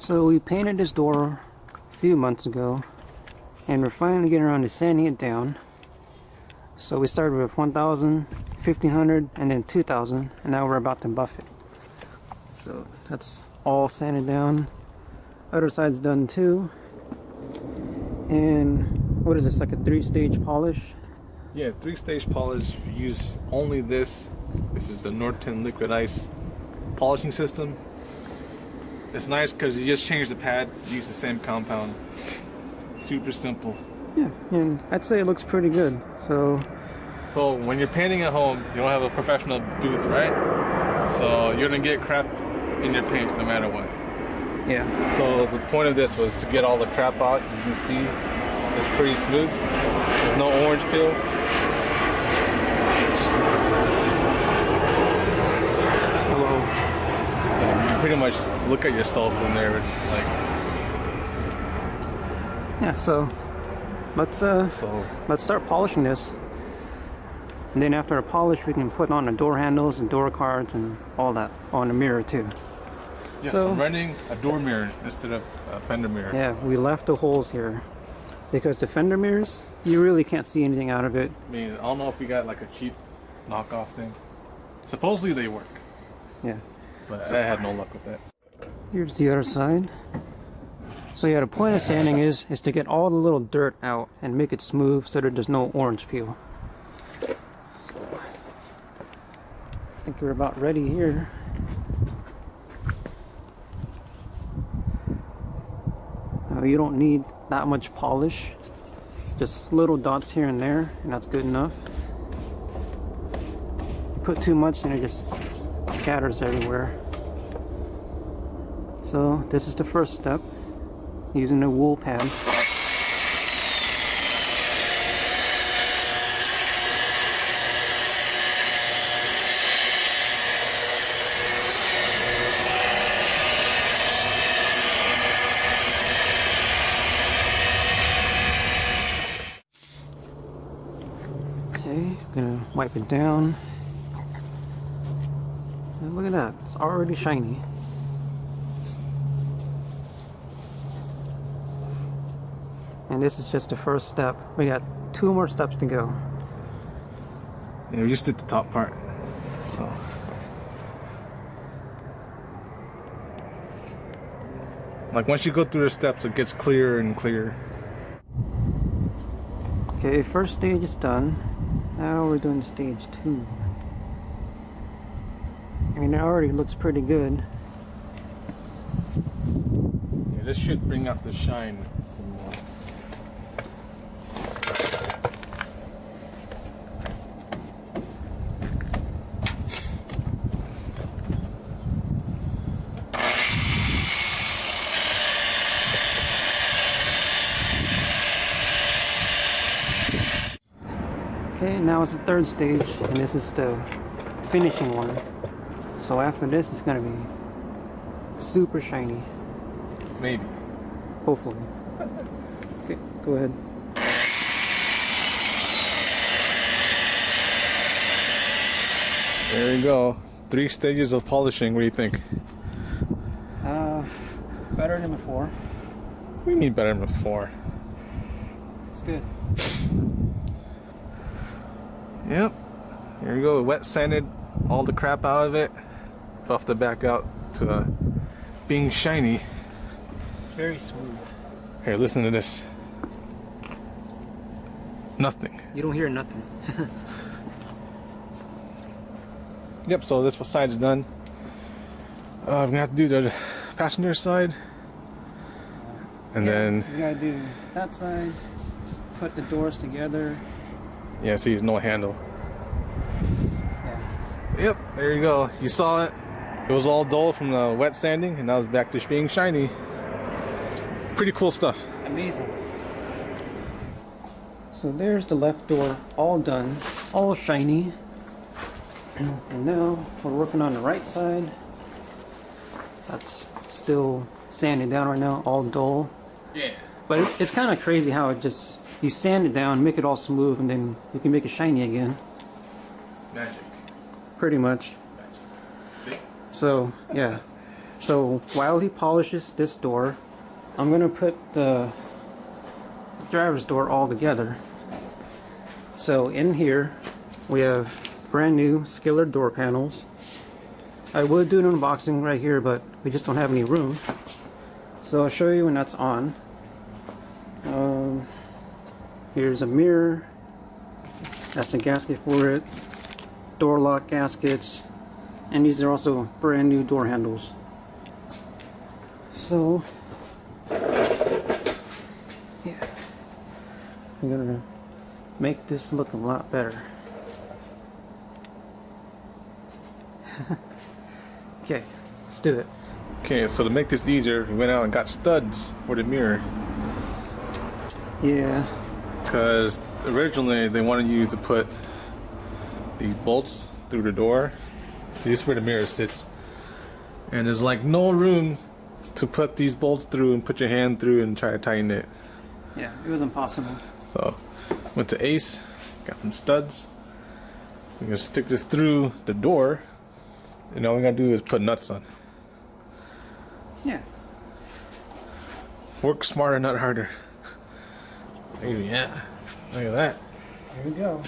So we painted this door a few months ago, and we're finally getting around to sanding it down. So we started with 1,000, 1,500, and then 2,000, and now we're about to buff it. So that's all sanded down. Other side's done too. And what is this, like a 3-stage polish? Yeah, 3-stage polish. We use only this. This is the Norton liquid ice polishing system. It's nice because you just change the pad, use the same compound. Super simple. Yeah, and I'd say it looks pretty good. So when you're painting at home, you don't have a professional booth, right? So you're gonna get crap in your paint no matter what. yeah. So the point of this was to get all the crap out. You can see it's pretty smooth. There's no orange peel. Hello. You can pretty much look at yourself in there, like. Yeah, so let's start polishing this. And then after the polish, we can put on the door handles and door cards and all that on the mirror too. Yes, So, I'm running a door mirror instead of a fender mirror. yeah, we left the holes here because the fender mirrors, you really can't see anything out of it. I mean, I don't know if we got like a cheap knockoff thing. Supposedly they work, Yeah. but I had no luck with that. Here's the other side. So yeah, the point of sanding is to get all the little dirt out and make it smooth so that there's no orange peel. So, I think we're about ready here. Now you don't need that much polish, just little dots here and there, and that's good enough. You put too much and it just scatters everywhere. So this is the first step, using a wool pad. Okay, I'm gonna wipe it down. And look at that, it's already shiny. And this is just the first step. We got 2 more steps to go. Yeah, we just did the top part. So like once you go through the steps, it gets clearer and clearer. Okay, first stage is done. Now we're doing stage 2. I mean, it already looks pretty good. Yeah, this should bring out the shine some more. Okay, now it's the 3rd stage, and this is the finishing one. So after this, it's gonna be super shiny. Maybe. Hopefully. Okay, go ahead. There you go. 3 stages of polishing. What do you think? Better than before. We need better than before. It's good. Yep. Here you go. Wet sanded all the crap out of it. Buffed it back out to being shiny. It's very smooth. Here, listen to this. Nothing. You don't hear nothing. Yep, so this side's done. I'm gonna have to do the passenger side. And then, you gotta do that side, put the doors together. yeah, see, there's no handle. Yeah. Yep, there you go. You saw it. It was all dull from the wet sanding, and now it's back to being shiny. Pretty cool stuff. Amazing. So there's the left door, all done, all shiny. And now we're working on the right side. That's still sanding down right now, all dull. Yeah. But it's kind of crazy how it just, you sand it down, make it all smooth, and then you can make it shiny again. Magic. Pretty much. Magic. See? So, yeah. So while he polishes this door, I'm gonna put the driver's door all together. So in here we have brand new Skillard door panels. I would do an unboxing right here, but we just don't have any room. So I'll show you when that's on. Here's a mirror. That's the gasket for it. Door lock gaskets. And these are also brand new door handles. So, yeah. I'm gonna make this look a lot better. Okay, let's do it. Okay, so to make this easier, we went out and got studs for the mirror. Yeah. Because originally they wanted you to put these bolts through the door. This is where the mirror sits. And there's like no room to put these bolts through and put your hand through and try to tighten it. Yeah, it was impossible. So, went to Ace, got some studs. We're gonna stick this through the door. And all we gotta do is put nuts on. Yeah. Work smarter, not harder. Yeah. Look at that. Here we go.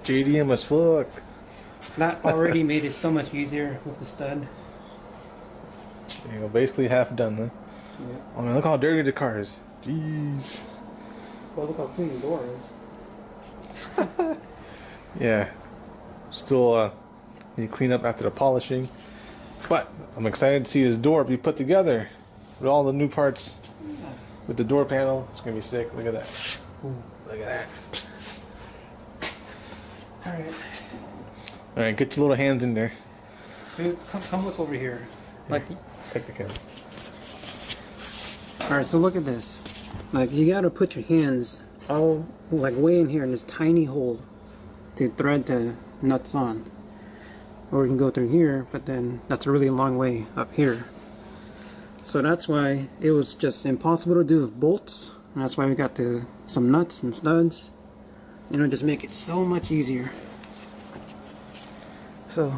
JDM as fuck. That already made it so much easier with the stud. There you go, basically half done, huh? Yeah. Oh man, look how dirty the car is. Jeez. Well, look how clean the door is. Yeah. Still need to clean up after the polishing. But I'm excited to see this door be put together with all the new parts. Yeah. With the door panel. It's gonna be sick. Look at that. Ooh. Look at that. Alright. Alright, get your little hands in there. Dude, come look over here. Like, Take the camera. alright, so look at this. Like, you gotta put your hands all, like, way in here in this tiny hole to thread the nuts on. Or you can go through here, but then that's a really long way up here. So that's why it was just impossible to do with bolts. And that's why we got some nuts and studs. You know, just make it so much easier. So,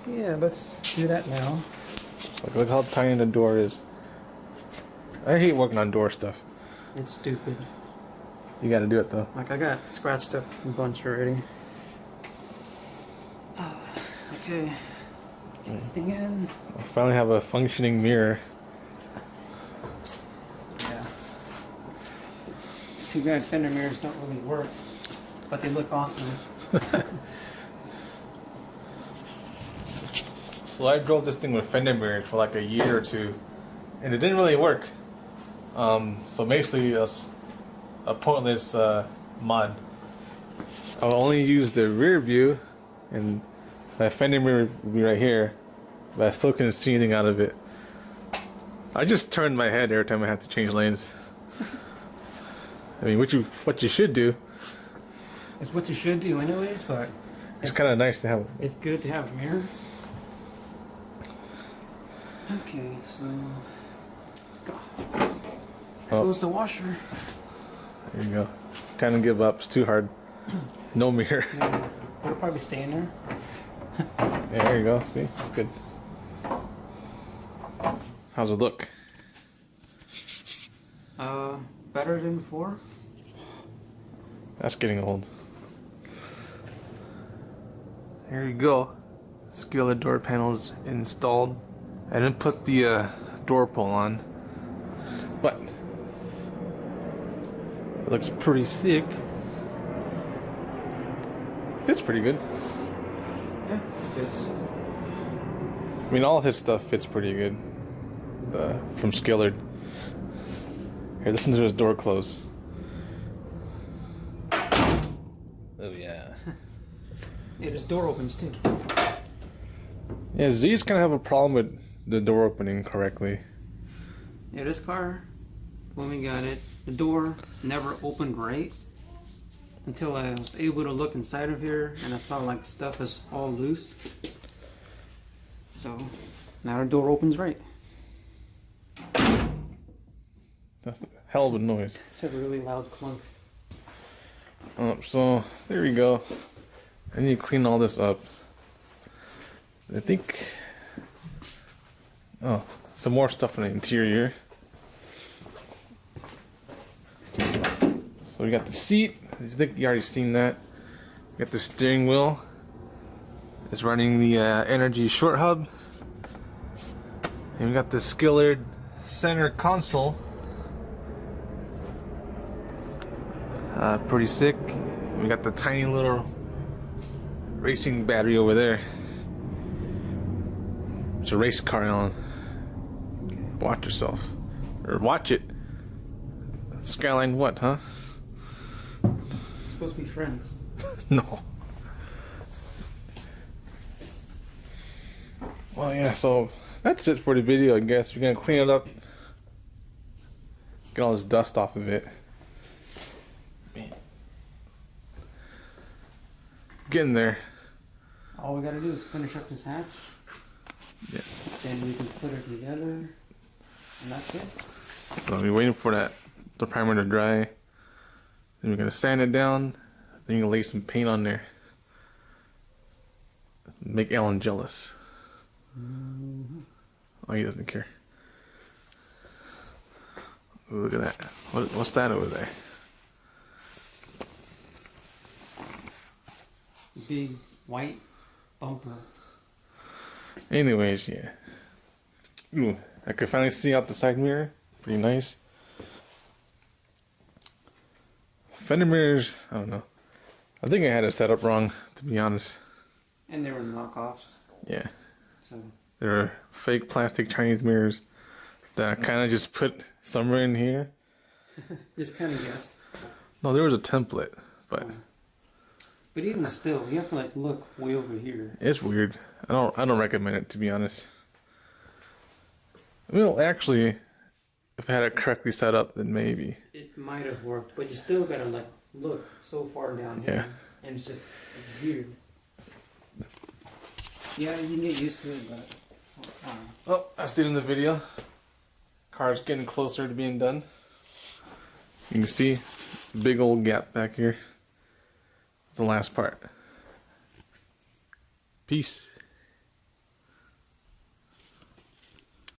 yeah, let's do that now. Look how tiny the door is. I hate working on door stuff. It's stupid. You gotta do it though. Like, I got scratched up a bunch already. Okay. Get this thing in. I finally have a functioning mirror. Yeah. It's too bad Fender Mirrors don't really work, but they look awesome. So I drove this thing with Fender Mirrors for like a year or two, and it didn't really work. So basically, it's a pointless mod. I'll only use the rear view, and that Fender mirror would be right here, but I still couldn't see anything out of it. I just turned my head every time I had to change lanes. I mean, what you should do. It's what you should do anyways, but It's kind of nice to have. it's good to have a mirror. Okay, so go. There goes the washer. There you go. Time to give up. It's too hard. No mirror. Yeah, it'll probably stay in there. Yeah, there you go. See, it's good. How's it look? Better than before. That's getting old. There you go. Skillard door panels installed. I didn't put the door pull on, but it looks pretty sick. Fits pretty good. Yeah, it fits. I mean, all of his stuff fits pretty good. From Skillard. Here, listen to his door close. Oh yeah. Yeah, this door opens too. Yeah, Z's kind of have a problem with the door opening correctly. Yeah, this car, when we got it, the door never opened right until I was able to look inside of here and I saw like stuff is all loose. So now the door opens right. That's a hell of a noise. It's a really loud clunk. So there we go. I need to clean all this up. I think Oh, some more stuff in the interior. So we got the seat. I think you already seen that. We got the steering wheel. It's running the Energy short hub. And we got the Skillard center console. Pretty sick. We got the tiny little racing battery over there. It's a race car on. Watch yourself. Or watch it. Skyline what, huh? It's supposed to be friends. No. Well, yeah, so that's it for the video, I guess. We're gonna clean it up. Get all this dust off of it. Man. Getting there. All we gotta do is finish up this hatch. Yeah. Then we can put it together. And that's it. So we're waiting for the primer to dry. Then we're gonna sand it down. Then you're gonna lay some paint on there. Make Alan jealous. Oh, he doesn't care. Ooh, look at that. What's that over there? Big white bumper. Anyways, yeah. Ooh, I could finally see out the side mirror. Pretty nice. Fender Mirrors, I don't know. I think I had it set up wrong, to be honest. And they were knockoffs. Yeah. So They're fake plastic Chinese mirrors that I kind of just put somewhere in here. just kind of guessed. No, there was a template, but But even still, you have to like look way over here. it's weird. I don't recommend it, to be honest. Well, actually, if I had it correctly set up, then maybe. It might have worked, but you still gotta like look so far down here. Yeah. And it's weird. Yeah, you can get used to it, but Oh, that's the end of the video. Car's getting closer to being done. You can see a big old gap back here. That's the last part. Peace.